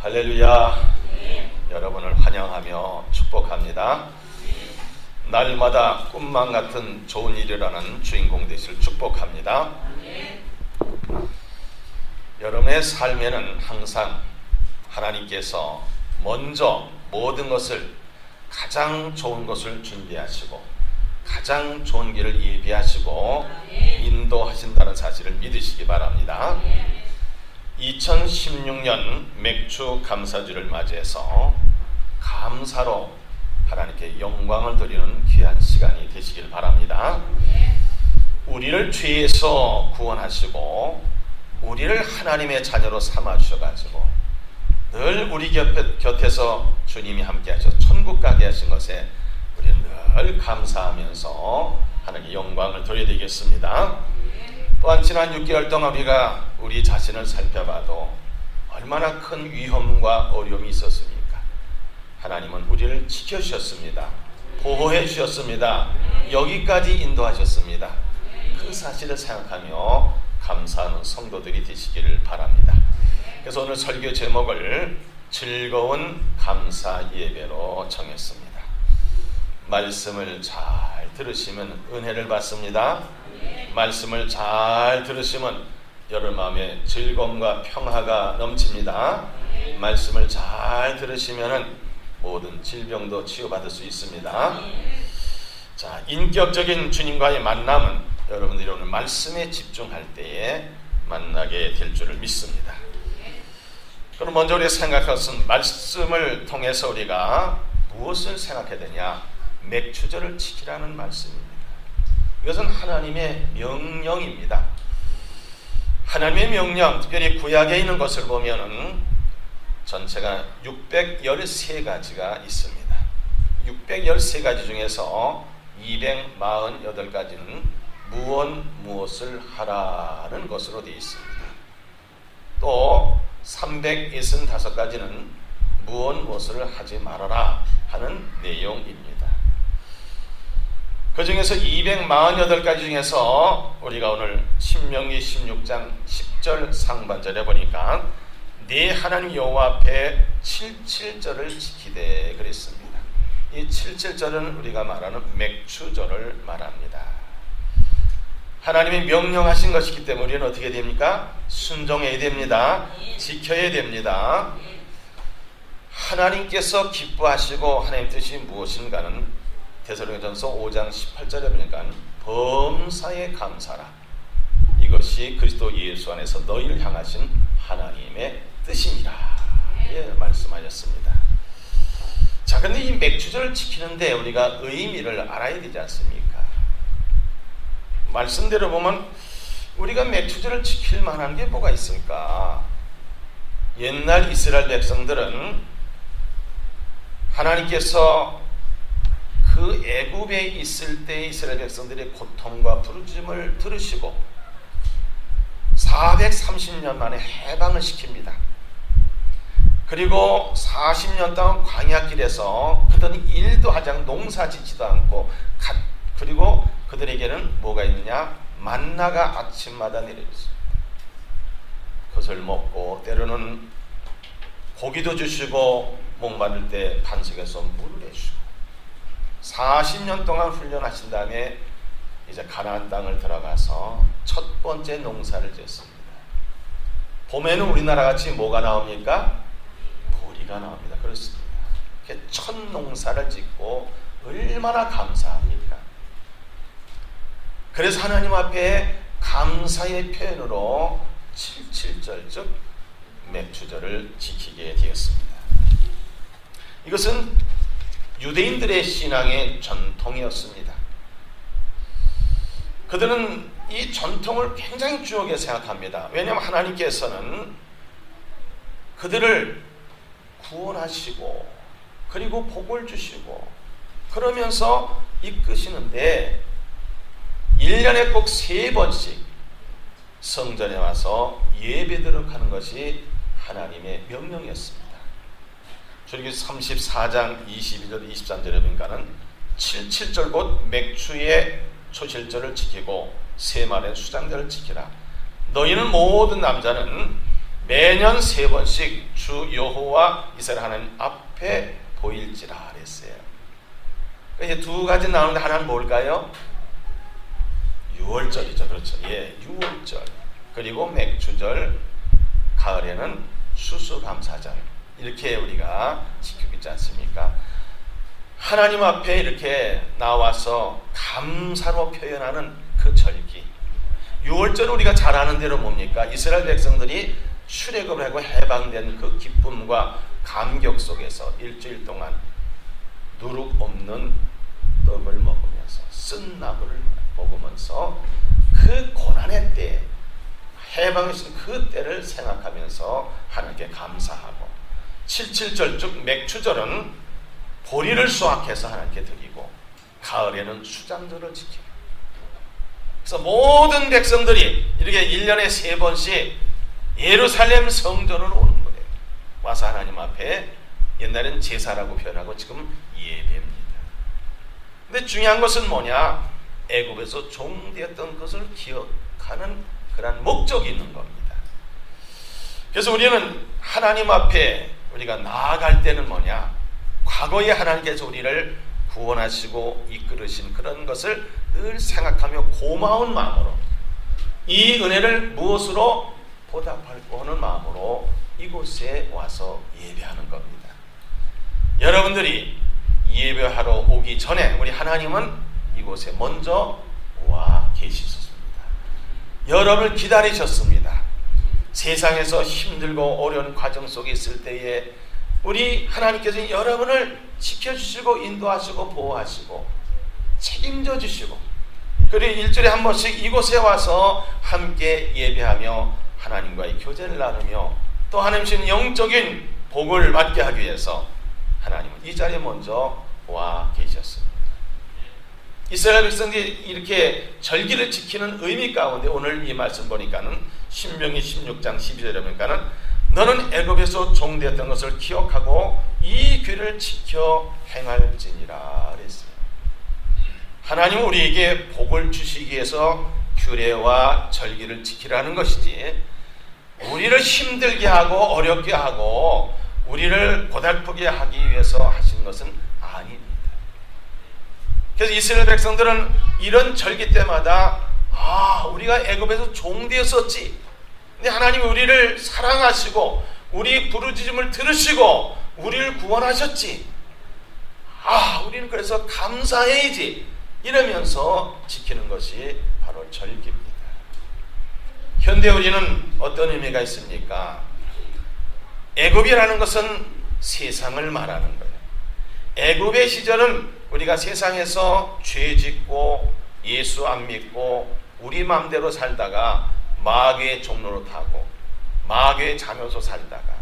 할렐루야. 여러분을 환영하며 축복합니다. 날마다 꿈만 같은 좋은 일이라는 주인공 되실 축복합니다. 여러분의 삶에는 항상 하나님께서 먼저 모든 것을 가장 좋은 것을 준비하시고 가장 좋은 길을 예비하시고 인도하신다는 사실을 믿으시기 바랍니다. 2016년 맥주 감사주를 맞이해서 감사로 하나님께 영광을 드리는 귀한 시간이 되시길 바랍니다. 우리를 죄에서 구원하시고 우리를 하나님의 자녀로 삼아주셔가지고 늘 우리 곁에서 주님이 함께 하셔서 천국 가게 하신 것에 우리는 늘 감사하면서 하나님께 영광을 드려야 되겠습니다. 또한 지난 6개월 동안 우리가 우리 자신을 살펴봐도 얼마나 큰 위험과 어려움이 있었습니까? 하나님은 우리를 지켜주셨습니다. 보호해 주셨습니다. 여기까지 인도하셨습니다. 그 사실을 생각하며 감사하는 성도들이 되시기를 바랍니다. 그래서 오늘 설교 제목을 즐거운 감사 예배로 정했습니다. 말씀을 잘 들으시면 은혜를 받습니다. 말씀을 잘 들으시면 여러분 마음에 즐거움과 평화가 넘칩니다. 말씀을 잘 들으시면 모든 질병도 치유받을 수 있습니다. 자, 인격적인 주님과의 만남은 여러분들이 오늘 말씀에 집중할 때에 만나게 될 줄을 믿습니다. 그럼 먼저 우리가 생각할 것은 말씀을 통해서 우리가 무엇을 생각해야 되냐? 맥추절을 지키라는 말씀입니다. 이것은 하나님의 명령입니다. 하나님의 명령, 특별히 구약에 있는 것을 보면은 전체가 613가지가 있습니다. 613가지 중에서 248가지는 무엇을 하라는 것으로 되어 있습니다. 또 365가지는 무엇을 하지 말아라 하는 내용입니다. 그 중에서 248가지 중에서 우리가 오늘 신명기 16장 10절 상반절에 보니까 네 하나님 여호와 앞에 77절을 지키되 그랬습니다. 이 77절은 우리가 말하는 맥추절을 말합니다. 하나님이 명령하신 것이기 때문에 우리는 어떻게 됩니까? 순종해야 됩니다. 지켜야 됩니다. 하나님께서 기뻐하시고 하나님 뜻이 무엇인가는 데살로니가전서 5장 18절에 보니까 범사에 감사라. 이것이 그리스도 예수 안에서 너희를 향하신 하나님의 뜻이니라. 예, 말씀하셨습니다. 자, 근데 이 맥추절을 지키는데 우리가 의미를 알아야 되지 않습니까? 말씀대로 보면 우리가 맥추절을 지킬 만한 게 뭐가 있을까? 옛날 이스라엘 백성들은 하나님께서 그 애굽에 있을 때 이스라엘 백성들의 고통과 부르짖음을 들으시고 430년 만에 해방을 시킵니다. 그리고 40년 동안 광야길에서 그들은 일도 하지 않고 농사짓지도 않고 그리고 그들에게는 뭐가 있느냐? 만나가 아침마다 내려있습니다. 그것을 먹고 때로는 고기도 주시고 목마를 때 반석에서 물을 내주시고 40년 동안 훈련하신 다음에 이제 가나안 땅을 들어가서 첫 번째 농사를 짓습니다. 봄에는 우리나라 같이 뭐가 나옵니까? 보리가 나옵니다. 그렇습니다. 첫 농사를 짓고 얼마나 감사합니까? 그래서 하나님 앞에 감사의 표현으로 77절 즉 맥추절을 지키게 되었습니다. 이것은 유대인들의 신앙의 전통이었습니다. 그들은 이 전통을 굉장히 중요하게 생각합니다. 왜냐하면 하나님께서는 그들을 구원하시고 그리고 복을 주시고 그러면서 이끄시는데 1년에 꼭 3번씩 성전에 와서 예배드리도록 하는 것이 하나님의 명령이었습니다. 출애굽기 34장 22절 23절에 보니까는 77절 곧 맥추의 초실절을 지키고 세말의 수장절을 지키라. 너희는 모든 남자는 매년 3번씩 주 주 여호와 이스라엘 하나님 앞에 보일지라 그랬어요. 이제 두 가지 나오는데 하나는 뭘까요? 유월절이죠. 그렇죠. 예, 유월절. 그리고 맥주절, 가을에는 추수감사절. 이렇게 우리가 지키고 있지 않습니까? 하나님 앞에 이렇게 나와서 감사로 표현하는 그 절기. 유월절은 우리가 잘 아는 대로 뭡니까? 이스라엘 백성들이 출애굽을 하고 해방된 그 기쁨과 감격 속에서 일주일 동안 누룩 없는 떡을 먹으면서 쓴 나물을 먹으면서 그 고난의 때, 해방하신 그 때를 생각하면서 하나님께 감사하고, 77절 즉 맥추절은 보리를 수확해서 하나님께 드리고, 가을에는 수장절을 지켜요. 그래서 모든 백성들이 이렇게 1년에 3번씩 예루살렘 성전으로 오는 거예요. 와서 하나님 앞에, 옛날엔 제사라고 표현하고 지금 예배입니다. 근데 중요한 것은 뭐냐? 애굽에서 종되었던 것을 기억하는 그런 목적이 있는 겁니다. 그래서 우리는 하나님 앞에 우리가 나아갈 때는 뭐냐? 과거에 하나님께서 우리를 구원하시고 이끌으신 그런 것을 늘 생각하며 고마운 마음으로, 이 은혜를 무엇으로 보답할까 하는 마음으로 이곳에 와서 예배하는 겁니다. 여러분들이 예배하러 오기 전에 우리 하나님은 이곳에 먼저 와 계시셨습니다. 여러분을 기다리셨습니다. 세상에서 힘들고 어려운 과정 속에 있을 때에 우리 하나님께서 여러분을 지켜주시고 인도하시고 보호하시고 책임져 주시고, 그리고 일주일에 한 번씩 이곳에 와서 함께 예배하며 하나님과의 교제를 나누며 또 하나님 주신 영적인 복을 받게 하기 위해서 하나님은 이 자리에 먼저 와 계셨습니다. 이스라엘 백성들이 이렇게 절기를 지키는 의미 가운데 오늘 이 말씀 보니까는 신명기 16장 12절에 보니까는 너는 애굽에서 종되었던 것을 기억하고 이 규를 지켜 행할지니라 그랬어요. 하나님은 우리에게 복을 주시기 위해서 규례와 절기를 지키라는 것이지, 우리를 힘들게 하고 어렵게 하고 우리를 고달프게 하기 위해서 하신 것은 아닙니다. 그래서 이스라엘 백성들은 이런 절기 때마다 우리가 애굽에서 종되었었지, 근데 하나님이 우리를 사랑하시고 우리 부르짖음을 들으시고 우리를 구원하셨지, 우리는 그래서 감사해야지, 이러면서 지키는 것이 바로 절기입니다. 현대 우리는 어떤 의미가 있습니까? 애굽이라는 것은 세상을 말하는 거예요. 애굽의 시절은 우리가 세상에서 죄 짓고 예수 안 믿고 우리 마음대로 살다가 마귀의 종로로 타고 마귀의 자녀로 살다가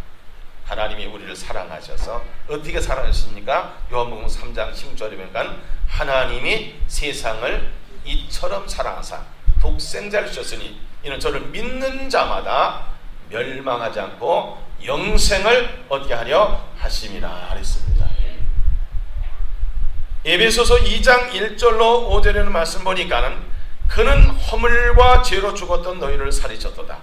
하나님이 우리를 사랑하셔서 어떻게 사랑하셨습니까? 요한복음 3장 10절에 보니까 하나님이 세상을 이처럼 사랑하사 독생자를 주셨으니 이는 저를 믿는 자마다 멸망하지 않고 영생을 얻게 하려 하심이라 그랬습니다. 에베소서 2장 1절로 5절에는 말씀 보니까는 그는 허물과 죄로 죽었던 너희를 살리셨도다.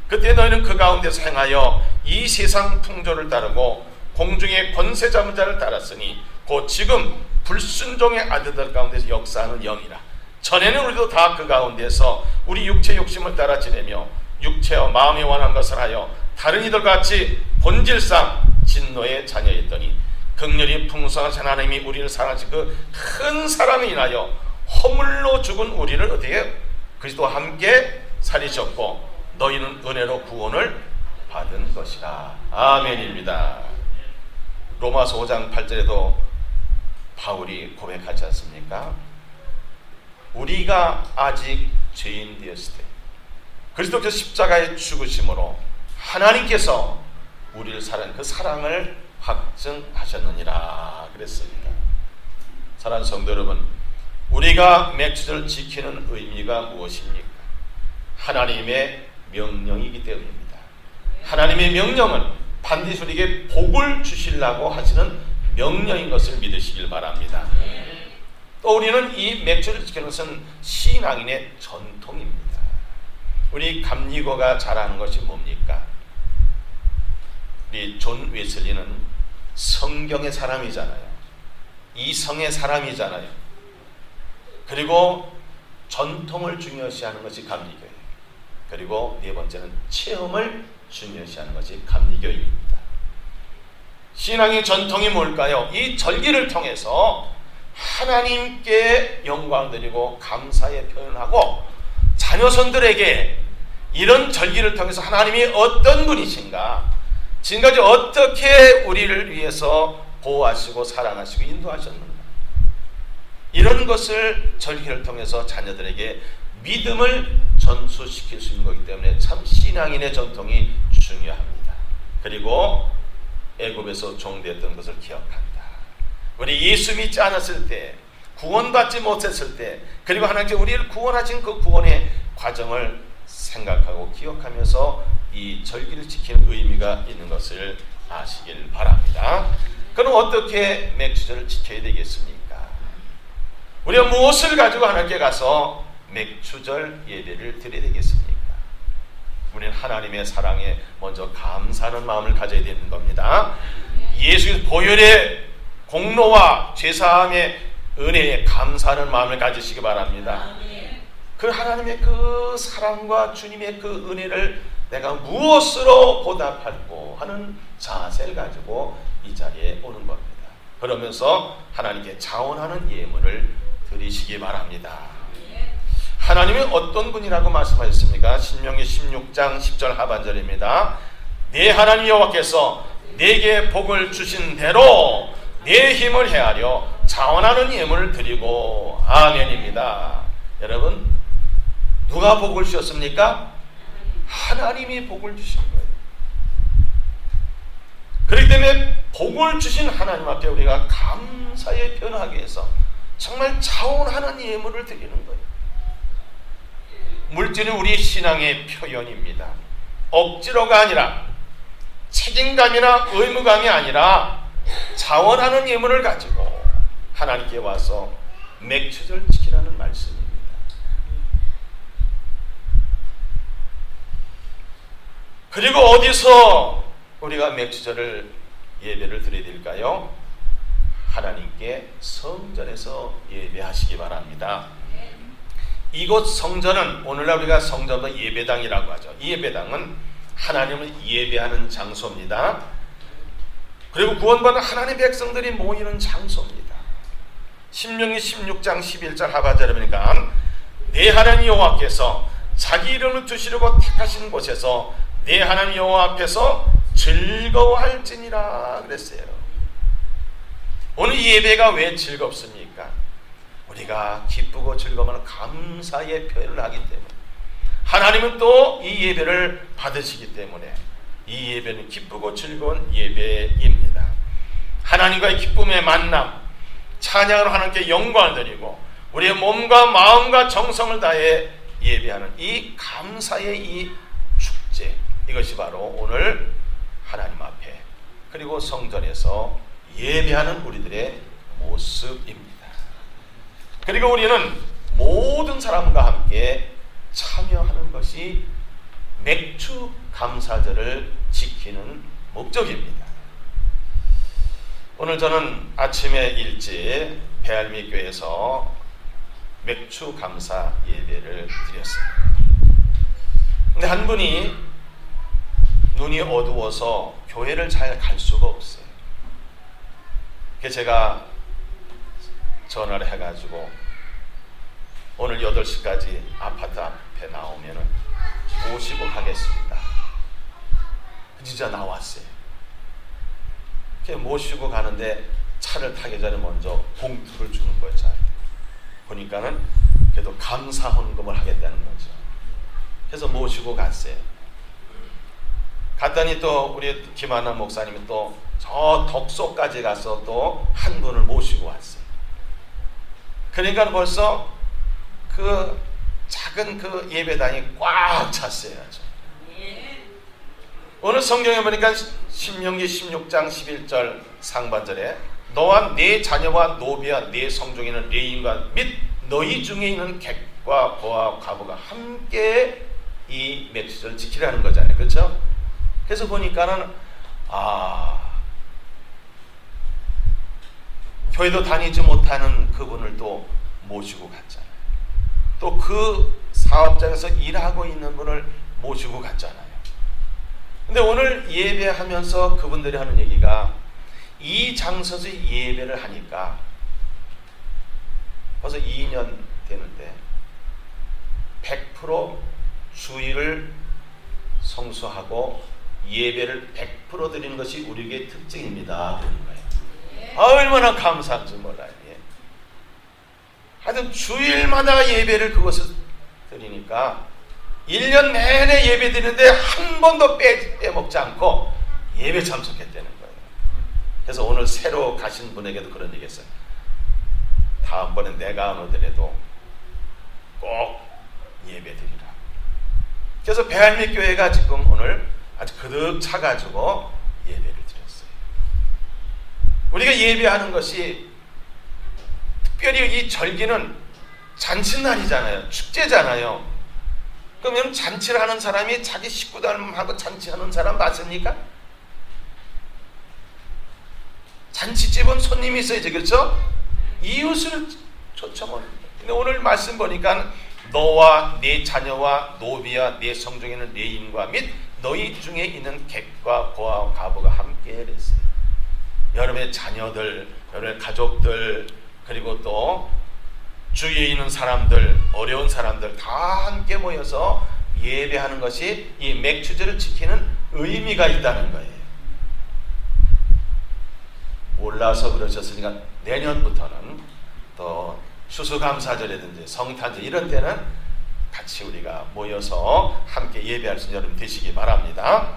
그때 너희는 그 가운데서 행하여 이 세상 풍조를 따르고 공중의 권세 잡은 자를 따랐으니 곧 지금 불순종의 아들들 가운데서 역사하는 영이라. 전에는 우리도 다 그 가운데서 우리 육체 욕심을 따라 지내며 육체와 마음에 원한 것을 하여 다른 이들과 같이 본질상 진노의 자녀였더니 긍휼이 풍성하신 하나님이 우리를 사랑하신 그 큰 사랑에 인하여 허물로 죽은 우리를 어떻게 그리스도와 함께 살리셨고 너희는 은혜로 구원을 받은 것이라. 아멘입니다. 로마서 5장 8절에도 바울이 고백하지 않습니까? 우리가 아직 죄인 되었을 때 그리스도께서 십자가에 죽으심으로 하나님께서 우리를 사랑한 그 사랑을 확증하셨느니라 그랬습니다. 사랑하는 성도 여러분, 우리가 맥주를 지키는 의미가 무엇입니까? 하나님의 명령이기 때문입니다. 하나님의 명령은 반드시 우리에게 복을 주시려고 하시는 명령인 것을 믿으시길 바랍니다. 또 우리는 이 맥주를 지키는 것은 신앙인의 전통입니다. 우리 감리교가 잘하는 것이 뭡니까? 우리 존 웨슬리는 성경의 사람이잖아요. 이성의 사람이잖아요. 그리고 전통을 중요시하는 것이 감리교예요. 그리고 네 번째는 체험을 중요시하는 것이 감리교입니다. 신앙의 전통이 뭘까요? 이 절기를 통해서 하나님께 영광을 드리고 감사의 표현하고 자녀손들에게 이런 절기를 통해서 하나님이 어떤 분이신가, 지금까지 어떻게 우리를 위해서 보호하시고 사랑하시고 인도하셨는가, 이런 것을 절기를 통해서 자녀들에게 믿음을 전수시킬 수 있는 거기 때문에 참 신앙인의 전통이 중요합니다. 그리고 애굽에서 종되었던 것을 기억한다. 우리 예수 믿지 않았을 때, 구원받지 못했을 때, 그리고 하나님께서 우리를 구원하신 그 구원의 과정을 생각하고 기억하면서 이 절기를 지키는 의미가 있는 것을 아시길 바랍니다. 그럼 어떻게 맥주절을 지켜야 되겠습니까? 우리가 무엇을 가지고 하나님께 가서 맥주절 예배를 드려야 되겠습니까? 우리는 하나님의 사랑에 먼저 감사하는 마음을 가져야 되는 겁니다. 예수의 보혈의 공로와 죄사함의 은혜에 감사하는 마음을 가지시기 바랍니다. 그 하나님의 그 사랑과 주님의 그 은혜를 내가 무엇으로 보답할고 하는 자세를 가지고 이 자리에 오는 겁니다. 그러면서 하나님께 자원하는 예물을 드리시기 바랍니다. 하나님이 어떤 분이라고 말씀하셨습니까? 신명기 16장 10절 하반절입니다. 내 하나님 여호와께서 내게 복을 주신 대로 내 힘을 헤아려 자원하는 예물을 드리고 아멘입니다. 여러분, 누가 복을 주셨습니까? 하나님이 복을 주신 거예요. 그렇기 때문에 복을 주신 하나님 앞에 우리가 감사의 표현하기 위해서 정말 자원하는 예물을 드리는 거예요. 물질은 우리 신앙의 표현입니다. 억지로가 아니라, 책임감이나 의무감이 아니라 자원하는 예물을 가지고 하나님께 와서 맥주절 지키라는 말씀입니다. 그리고 어디서 우리가 맥주절을 예배를 드려야 될까요? 하나님께 성전에서 예배하시기 바랍니다. 이곳 성전은 오늘날 우리가 성전도 예배당이라고 하죠. 이 예배당은 하나님을 예배하는 장소입니다. 그리고 구원받은 하나님의 백성들이 모이는 장소입니다. 신명기 16장 11절 하반절에 보니까 내 하나님 여호와께서 자기 이름을 두시려고 택하신 곳에서 내 하나님 여호와 앞에서 즐거워할지니라 그랬어요. 오늘 이 예배가 왜 즐겁습니까? 우리가 기쁘고 즐거워하는 감사의 표현을 하기 때문에, 하나님은 또 이 예배를 받으시기 때문에 이 예배는 기쁘고 즐거운 예배입니다. 하나님과의 기쁨의 만남, 찬양으로 하나님께 영광을 드리고 우리의 몸과 마음과 정성을 다해 예배하는 이 감사의 이 축제, 이것이 바로 오늘 하나님 앞에 그리고 성전에서 예배하는 우리들의 모습입니다. 그리고 우리는 모든 사람과 함께 참여하는 것이 맥주 감사절을 지키는 목적입니다. 오늘 저는 아침에 일찍 배알미 교회에서 맥주 감사 예배를 드렸습니다. 근데 한 분이 눈이 어두워서 교회를 잘 갈 수가 없어요. 그래서 제가 전화를 해가지고 오늘 8시까지 아파트 앞에 나오면은 모시고 가겠습니다. 진짜 나왔어요. 모시고 가는데 차를 타기 전에 먼저 봉투를 주는 거예요. 보니까는 그래도 감사 헌금을 하겠다는 거죠. 그래서 모시고 갔어요. 갔더니 또 우리 김하나 목사님이 또 저 덕소까지 가서 또 한 분을 모시고 왔어요. 그러니까 벌써 그 작은 그 예배당이 꽉 찼어요. 오늘 성경에 보니까 신명기 16장 11절 상반절에 너와 네 자녀와 노비와 네 성중에는 레인과 및 너희 중에 있는 객과 거와 과부가 함께 이 맥주절을 지키라는 거잖아요. 그렇죠? 그래서 보니까는 교회도 다니지 못하는 그분을 또 모시고 갔잖아요. 또 그 사업장에서 일하고 있는 분을 모시고 갔잖아요. 근데 오늘 예배하면서 그분들이 하는 얘기가 이 장소에서 예배를 하니까 벌써 2년 되는데 100% 주일을 성수하고 예배를 100% 드리는 것이 우리에게 특징입니다. 그런 거예요. 얼마나 감사한지 몰라요. 하여튼 주일마다 예배를 그것을 드리니까 1년 내내 예배 드리는데 한 번도 빼먹지 않고 예배 참석했다는 거예요. 그래서 오늘 새로 가신 분에게도 그런 얘기 했어요. 다음번엔 내가 안 오더라도 꼭 예배 드리라. 그래서 배알미 교회가 지금 오늘 아주 그득 차가지고 예배를 드렸어요. 우리가 예배하는 것이 특별히 이 절기는 잔칫날이잖아요. 축제잖아요. 그러면 잔치를 하는 사람이 자기 식구들하고 잔치하는 사람 맞습니까? 잔치집은 손님이 있어야지, 그렇죠? 이웃을 초청합니다. 근데 오늘 말씀 보니까 너와 네 자녀와 노비와 네 성중에는 네 인과 및 너희 중에 있는 객과 고아와 가부가 함께 했어요. 여러분의 자녀들, 여러분의 가족들, 그리고 또 주위에 있는 사람들, 어려운 사람들 다 함께 모여서 예배하는 것이 이 맥주제를 지키는 의미가 있다는 거예요. 몰라서 그러셨으니까 내년부터는 또 추수감사절이라든지 성탄절 이런 때는 같이 우리가 모여서 함께 예배할 수 있는 여러분 되시기 바랍니다.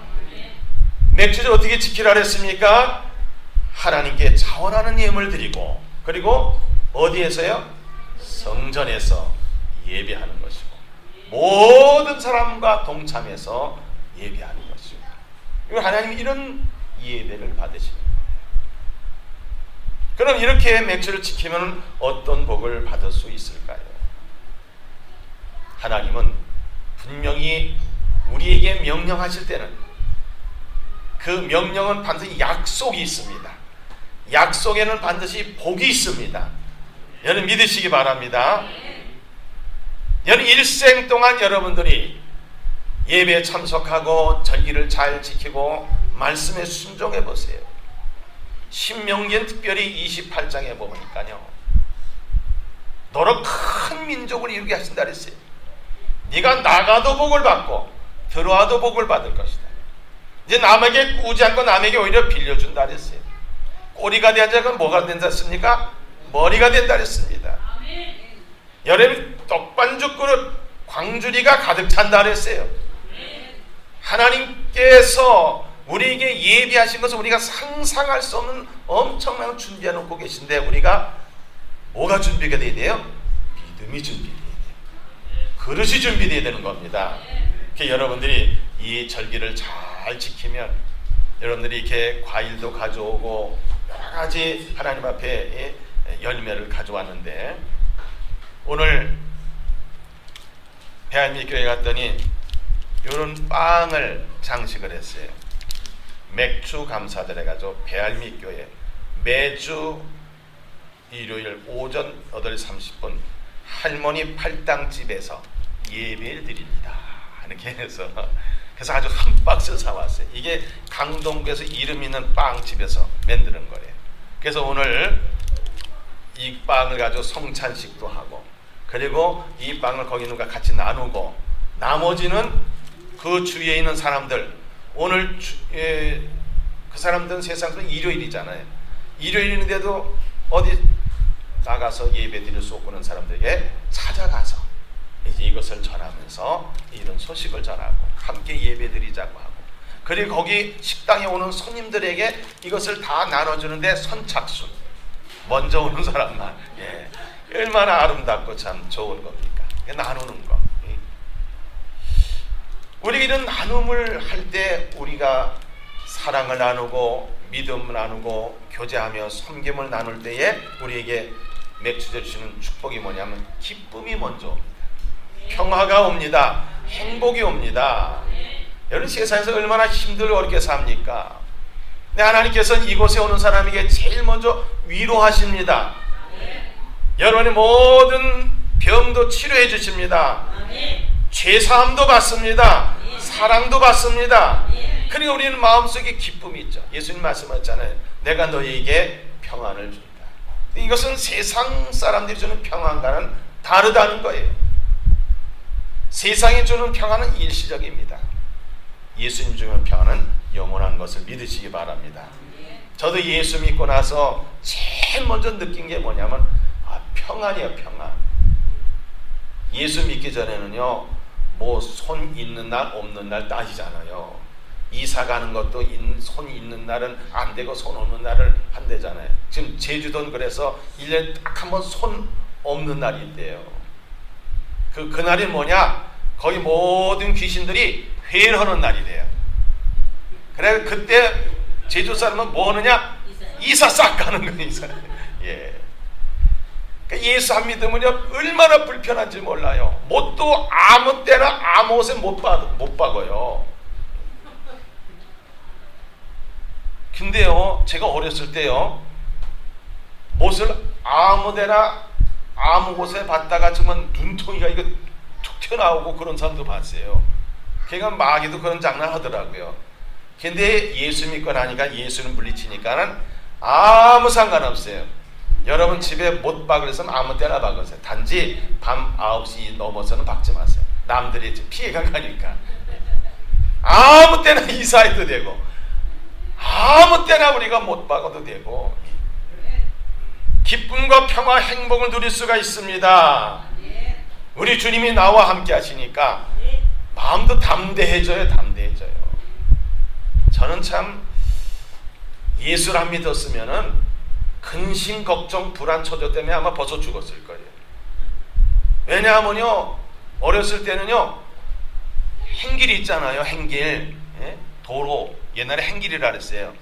맥주제를 어떻게 지키라 그랬습니까? 하나님께 자원하는 예물을 드리고, 그리고 어디에서요? 성전에서 예배하는 것이고, 모든 사람과 동참해서 예배하는 것이고, 이거 하나님이 이런 예배를 받으시는 거예요. 그럼 이렇게 맥주를 지키면 어떤 복을 받을 수 있을까요? 하나님은 분명히 우리에게 명령하실 때는 그 명령은 반드시 약속이 있습니다. 약속에는 반드시 복이 있습니다. 여러분 믿으시기 바랍니다. 여러분 일생 동안 여러분들이 예배에 참석하고 절기를 잘 지키고 말씀에 순종해 보세요. 신명기는 특별히 28장에 보니까요, 너로 큰 민족을 이루게 하신다 그랬어요. 네가 나가도 복을 받고 들어와도 복을 받을 것이다. 이제 남에게 꾸지 않고 남에게 오히려 빌려준다 그랬어요. 꼬리가 되지 않고 뭐가 된다 했습니까? 머리가 된다 그랬습니다. 여러분 떡반죽 그릇 광주리가 가득 찬다 그랬어요. 하나님께서 우리에게 예비하신 것을 우리가 상상할 수 없는 엄청난 준비해 놓고 계신데, 우리가 뭐가 준비가 돼야 돼요? 믿음이 준비돼야 돼요. 그릇이 준비돼야 되는 겁니다. 여러분들이 이 절기를 잘 지키면 여러분들이 이렇게 과일도 가져오고 여러 가지 하나님 앞에 열매를 가져왔는데, 오늘 배알미 교회 갔더니 이런 빵을 장식을 했어요. 맥주 감사들 해가지고 배알미 교회 매주 일요일 오전 8시 30분 할머니 팔당집에서 예배를 드립니다. 이렇게 해서 그래서 아주 한 박스 사왔어요. 이게 강동구에서 이름 있는 빵집에서 만드는 거래요. 그래서 오늘 이 빵을 가지고 성찬식도 하고, 그리고 이 빵을 거기 있는 것과 같이 나누고, 나머지는 그 주위에 있는 사람들, 오늘 그 사람들은 세상에서 일요일이잖아요. 일요일인데도 어디 나가서 예배 드릴 수 없는 사람들에게 찾아가서 이제 이것을 전하면서 이런 소식을 전하고 함께 예배 드리자고 하고, 그리고 거기 식당에 오는 손님들에게 이것을 다 나눠주는데 선착순, 먼저 오는 사람만, 얼마나 아름답고 참 좋은 겁니까? 나누는 거. 우리 이런 나눔을 할 때 우리가 사랑을 나누고 믿음을 나누고 교제하며 섬김을 나눌 때에 우리에게 맥주제 주시는 축복이 뭐냐면 기쁨이 먼저 옵니다. 평화가 옵니다. 행복이 옵니다. 여러분 세상에서 얼마나 힘들고 어렵게 삽니까? 네, 하나님께서는 이곳에 오는 사람에게 제일 먼저 위로하십니다. 여러분의 모든 병도 치료해 주십니다. 죄사함도 받습니다. 사랑도 받습니다. 그러니까 우리는 마음속에 기쁨이 있죠. 예수님 말씀하셨잖아요. 내가 너희에게 평안을 준다. 이것은 세상 사람들이 주는 평안과는 다르다는 거예요. 세상이 주는 평안은 일시적입니다. 예수님 주는 평안은 영원한 것을 믿으시기 바랍니다. 저도 예수 믿고 나서 제일 먼저 느낀 게 뭐냐면 평안이에요. 평안. 예수 믿기 전에는요, 뭐 손 있는 날 없는 날 따지잖아요. 이사 가는 것도 손 있는 날은 안 되고 손 없는 날을 한대잖아요. 지금 제주도는 그래서 1년에 딱 한 번 손 없는 날이 있대요. 그날이 뭐냐? 거기 모든 귀신들이 회를 하는 날이래요. 그래 그때 제주 사람은 뭐 하느냐? 이사 싹 가는 거예요. 이사. 예. 예수 안 믿으면요 얼마나 불편한지 몰라요. 못도 아무 때나 아무 옷에 못 박아요. 근데요 제가 어렸을 때요 못을 아무 데나 아무 곳에 받다가 정말 눈통이가 이거 툭 튀어나오고 그런 사람도 봤어요. 걔가 마귀도 그런 장난 하더라고요. 근데 예수 믿고 나니까 예수는 물리치니까는 아무 상관없어요. 여러분 집에 못 박으려면 아무 때나 박으세요. 단지 밤 9시 넘어서는 박지 마세요. 남들이 피해가 가니까. 아무 때나 이사해도 되고 아무 때나 우리가 못 박아도 되고 기쁨과 평화 행복을 누릴 수가 있습니다. 우리 주님이 나와 함께 하시니까 마음도 담대해져요. 담대해져요. 저는 참 예수를 안 믿었으면은 근심, 걱정, 불안, 초조 때문에 아마 벌써 죽었을 거예요. 왜냐하면요 어렸을 때는요 행길이 있잖아요. 행길, 예? 도로, 옛날에 행길이라 그랬어요.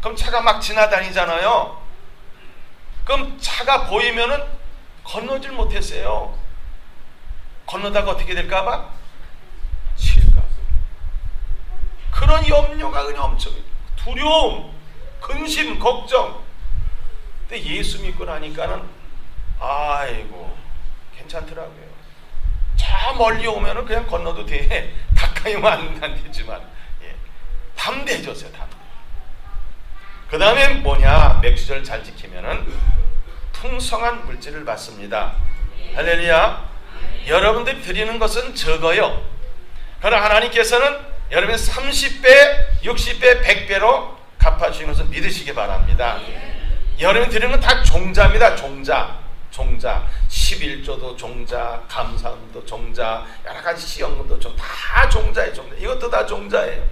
그럼 차가 막 지나다니잖아요. 그럼 차가 보이면은 건너질 못했어요. 건너다가 어떻게 될까봐? 칠까. 그런 염려가 그냥 엄청 두려움, 근심, 걱정. 근데 예수 믿고 나니까는 아이고 괜찮더라고요. 저 멀리 오면은 그냥 건너도 돼. 가까이 오면 안 되지만 예. 담대해졌어요. 담대. 그 다음에 뭐냐? 맥주절 잘 지키면은 풍성한 물질을 받습니다. 할렐루야. 여러분들이 드리는 것은 적어요. 그러나 하나님께서는 여러분 30배, 60배, 100배로 갚아주시는 것을 믿으시기 바랍니다. 여러분 드리는 건 다 종자입니다. 종자. 11조도 종자, 감사금도 종자, 여러 가지 시험금도 다 종자예요. 종자. 이것도 다 종자예요.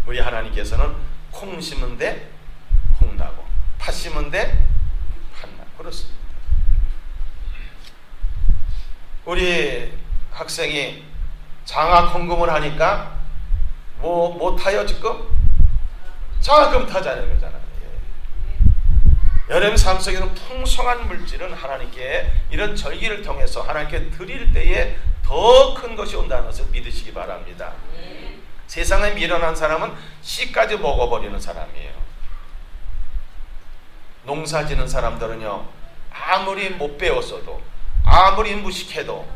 우리 하나님께서는 콩 심은 데 콩 나고 팥 심은 데 팥 나고 그렇습니다. 우리 학생이 장학 헌금을 하니까 뭐 타요 지금? 장학금 타자는 거잖아요. 여러분 삶 속에는 풍성한 물질은 하나님께 이런 절기를 통해서 하나님께 드릴 때에 더 큰 것이 온다는 것을 믿으시기 바랍니다. 세상에 미련한 사람은 씨까지 먹어버리는 사람이에요. 농사 지는 사람들은요 아무리 못 배웠어도 아무리 무식해도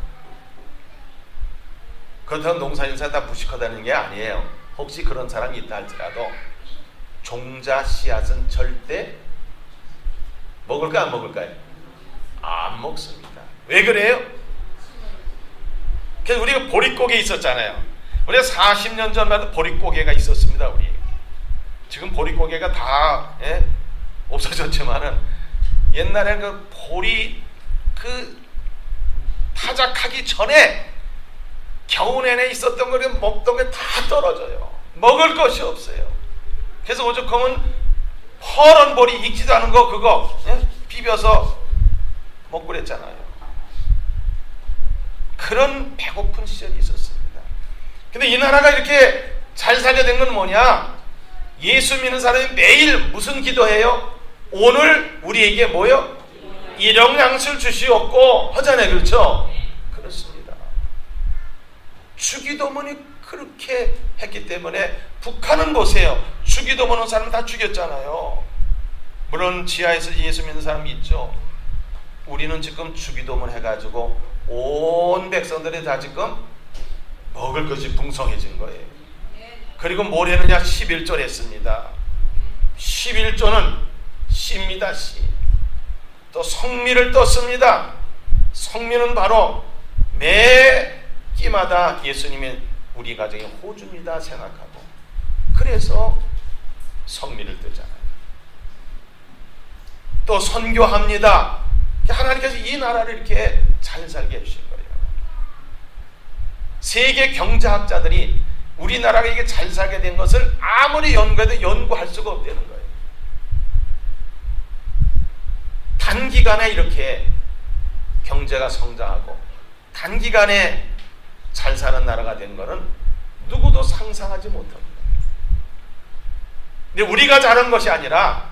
그렇다고 농사 지는 사람 다 무식하다는 게 아니에요. 혹시 그런 사람이 있다 할지라도 종자 씨앗은 절대 먹을까 안 먹을까요? 안 먹습니다. 왜 그래요? 그래서 우리가 보릿고개 있었잖아요. 우리가 40년 전만 해도 보릿고개가 있었습니다. 우리 지금 보릿고개가 다 없어졌지만은 옛날에 그 보리 그 타작하기 전에 겨우 내내 있었던 거를 먹던 게 다 떨어져요. 먹을 것이 없어요. 그래서 오죽하면 퍼런 보리 익지도 않은 거 그거 비벼서 먹고 그랬잖아요. 그런 배고픈 시절이 있었습니다. 근데 이 나라가 이렇게 잘 살려된 건 뭐냐? 예수 믿는 사람이 매일 무슨 기도해요? 오늘 우리에게 뭐요? 일용양식을 주시옵고 하잖아요. 그렇죠? 그렇습니다. 주기도문이 그렇게 했기 때문에 북한은 보세요. 죽이도 보는 사람 다 죽였잖아요. 물론 지하에서 예수 믿는 사람이 있죠. 우리는 지금 주기도문 해가지고 온 백성들이 다 지금 먹을 것이 풍성해진 거예요. 그리고 뭘 했느냐? 11조 했습니다. 11조는 씨입니다. 씨. 또 성미를 떴습니다. 성미는 바로 매 끼마다 예수님이 우리 가정의 호주입니다 생각하고, 그래서 성미를 뜨잖아요. 또 선교합니다. 하나님께서 이 나라를 이렇게 잘 살게 해주신 거예요. 세계 경제학자들이 우리나라가 이게 잘 살게 된 것을 아무리 연구해도 연구할 수가 없다는 거예요. 단기간에 이렇게 경제가 성장하고 단기간에 잘 사는 나라가 된 것은 누구도 상상하지 못합니다. 근데 우리가 잘한 것이 아니라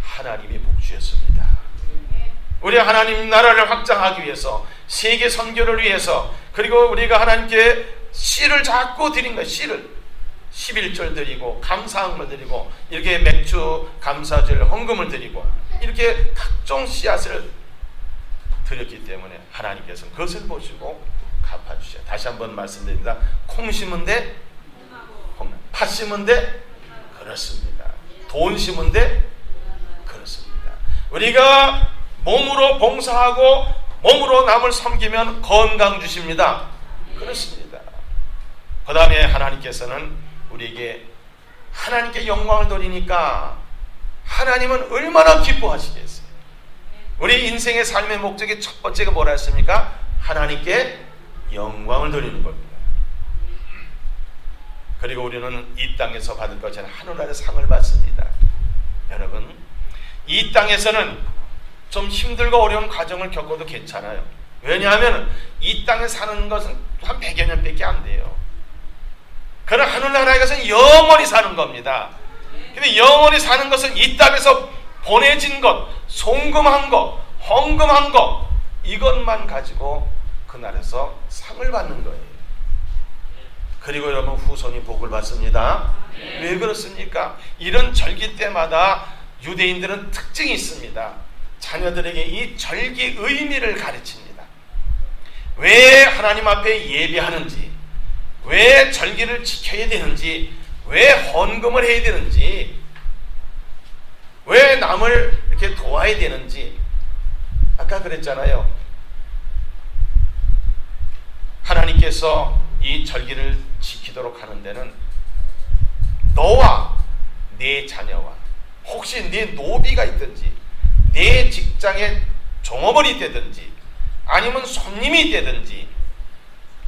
하나님이 복주셨습니다. 우리 하나님 나라를 확장하기 위해서, 세계 선교를 위해서, 그리고 우리가 하나님께 씨를 자꾸 드린 거예요. 씨를 11절 드리고 감사함을 드리고 이렇게 맥주 감사절 헌금을 드리고 이렇게 각종 씨앗을 드렸기 때문에 하나님께서는 그것을 보시고 갚아주셔요. 다시 한번 말씀드립니다. 콩 심은 데 팥 심은 데 그렇습니다. 돈 심은 데 그렇습니다. 우리가 몸으로 봉사하고 몸으로 남을 섬기면 건강 주십니다. 그렇습니다. 그 다음에 하나님께서는 우리에게 하나님께 영광을 돌리니까 하나님은 얼마나 기뻐하시겠어요. 우리 인생의 삶의 목적이 첫 번째가 뭐라 했습니까? 하나님께 영광을 돌리는 겁니다. 그리고 우리는 이 땅에서 받을 것은 하늘나라의 상을 받습니다. 여러분, 이 땅에서는 좀 힘들고 어려운 과정을 겪어도 괜찮아요. 왜냐하면 이 땅에 사는 것은 한 100여 년밖에 안 돼요. 그러나 하늘나라에 가서는 영원히 사는 겁니다. 근데 영원히 사는 것은 이 땅에서 보내진 것, 송금한 것, 헌금한 것, 이것만 가지고 그날에서 상을 받는 거예요. 그리고 여러분, 후손이 복을 받습니다. 왜 그렇습니까? 이런 절기 때마다 유대인들은 특징이 있습니다. 자녀들에게 이 절기 의미를 가르칩니다. 왜 하나님 앞에 예배하는지, 왜 절기를 지켜야 되는지, 왜 헌금을 해야 되는지, 왜 남을 이렇게 도와야 되는지. 아까 그랬잖아요. 하나님께서 이 절기를 지키도록 하는 데는 너와 네 자녀와 혹시 네 노비가 있든지 내 직장에 종업원이 되든지 아니면 손님이 되든지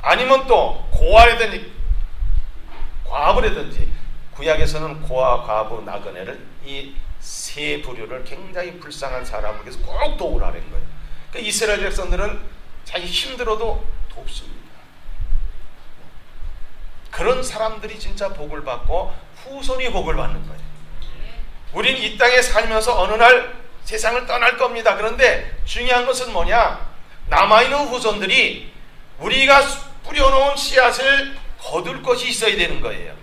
아니면 또 고아라든지 과부라든지, 구약에서는 고아, 과부, 나그네를 이 세 부류를 굉장히 불쌍한 사람에게서 꼭 도우라는 거예요. 그러니까 이스라엘 백성들은 자기 힘들어도 돕습니다. 그런 사람들이 진짜 복을 받고 후손이 복을 받는 거예요. 우리는 이 땅에 살면서 어느 날 세상을 떠날 겁니다. 그런데 중요한 것은 뭐냐? 남아있는 후손들이 우리가 뿌려놓은 씨앗을 거둘 것이 있어야 되는 거예요.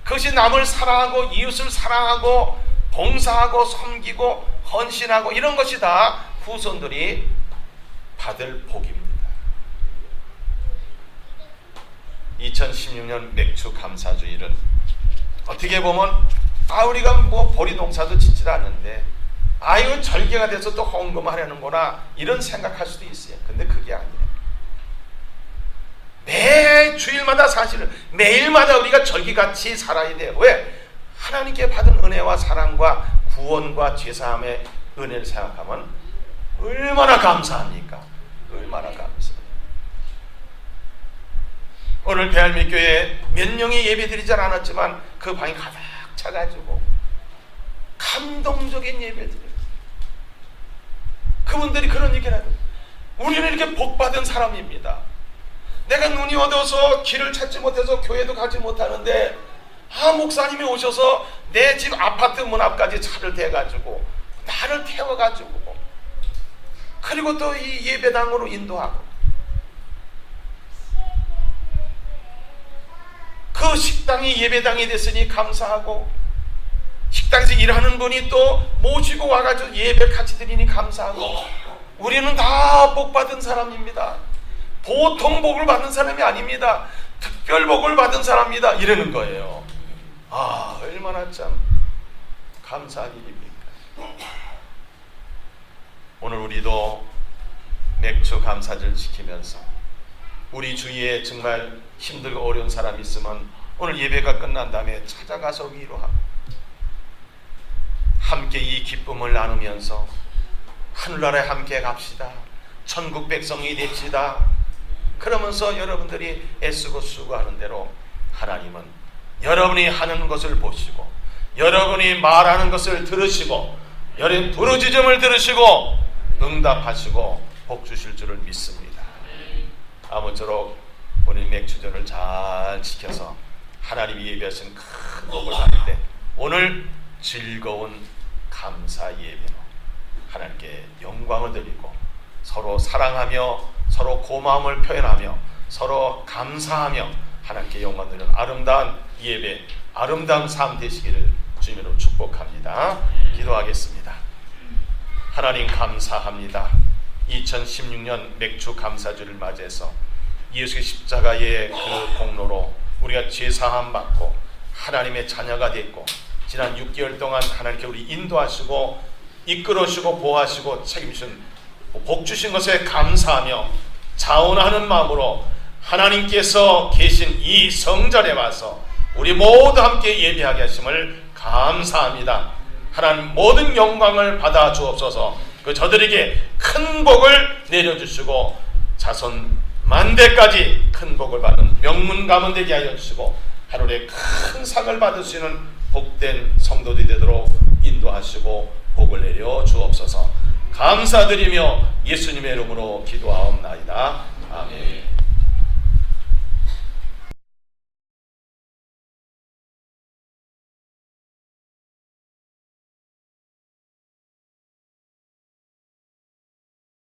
그것이 남을 사랑하고 이웃을 사랑하고 봉사하고 섬기고 헌신하고 이런 것이 다 후손들이 받을 복입니다. 2016년 맥주 감사주일은 어떻게 보면 우리가 뭐 보리 농사도 짓질 않는데 이건 절개가 돼서 또 헌금하려는구나 이런 생각할 수도 있어요. 근데 그게 아니에요. 매 주일마다 사실은 매일마다 우리가 절기같이 살아야 돼요. 왜? 하나님께 받은 은혜와 사랑과 구원과 죄사함의 은혜를 생각하면 얼마나 감사합니까? 얼마나 감사해요. 오늘 배알미교회에 몇 명이 예배드리지 않았지만 그 방이 가득 차가지고 감동적인 예배를 드려요. 그분들이 그런 얘기를 하죠. 우리는 이렇게 복받은 사람입니다. 내가 눈이 어두워서 길을 찾지 못해서 교회도 가지 못하는데 목사님이 오셔서 내 집 아파트 문 앞까지 차를 대가지고 나를 태워가지고 그리고 또 이 예배당으로 인도하고 그 식당이 예배당이 됐으니 감사하고, 식당에서 일하는 분이 또 모시고 와가지고 예배 같이 드리니 감사하고, 우리는 다 복 받은 사람입니다. 보통 복을 받는 사람이 아닙니다. 특별 복을 받은 사람입니다. 이러는 거예요. 얼마나 참 감사한 일입니까? 오늘 우리도 맥주 감사절 지키면서 우리 주위에 정말 힘들고 어려운 사람이 있으면 오늘 예배가 끝난 다음에 찾아가서 위로하고 함께 이 기쁨을 나누면서 하늘나라에 함께 갑시다. 천국 백성이 됩시다. 그러면서 여러분들이 애쓰고 수고하는 대로 하나님은 여러분이 하는 것을 보시고, 여러분이 말하는 것을 들으시고, 여러분 부르짖음을 들으시고 응답하시고 복 주실 줄을 믿습니다. 아무쪼록 오늘 맥주전을 잘 지켜서 하나님이 예배하신 큰 복을 받을 때 오늘 즐거운 감사 예배로 하나님께 영광을 드리고 서로 사랑하며 서로 고마움을 표현하며 서로 감사하며 하나님께 영광 드리는 아름다운 예배, 아름다운 삶 되시기를 주님으로 축복합니다. 기도하겠습니다. 하나님 감사합니다. 2016년 맥주 감사주를 맞이해서 예수의 십자가의 그 공로로 우리가 죄사함 받고 하나님의 자녀가 됐고, 지난 6개월 동안 하나님께 우리 인도하시고 이끌어주시고 보호하시고 책임지신 복 주신 것에 감사하며 자원하는 마음으로 하나님께서 계신 이 성전에 와서 우리 모두 함께 예배하게 하심을 감사합니다. 하나님 모든 영광을 받아 주옵소서. 그 저들에게 큰 복을 내려주시고 자손 만대까지 큰 복을 받는 명문 가문 되게 하여 주시고 하늘에 큰 상을 받을 수 있는 복된 성도들이 되도록 인도하시고 복을 내려 주옵소서. 감사드리며 예수님의 이름으로 기도하옵나이다. 아멘.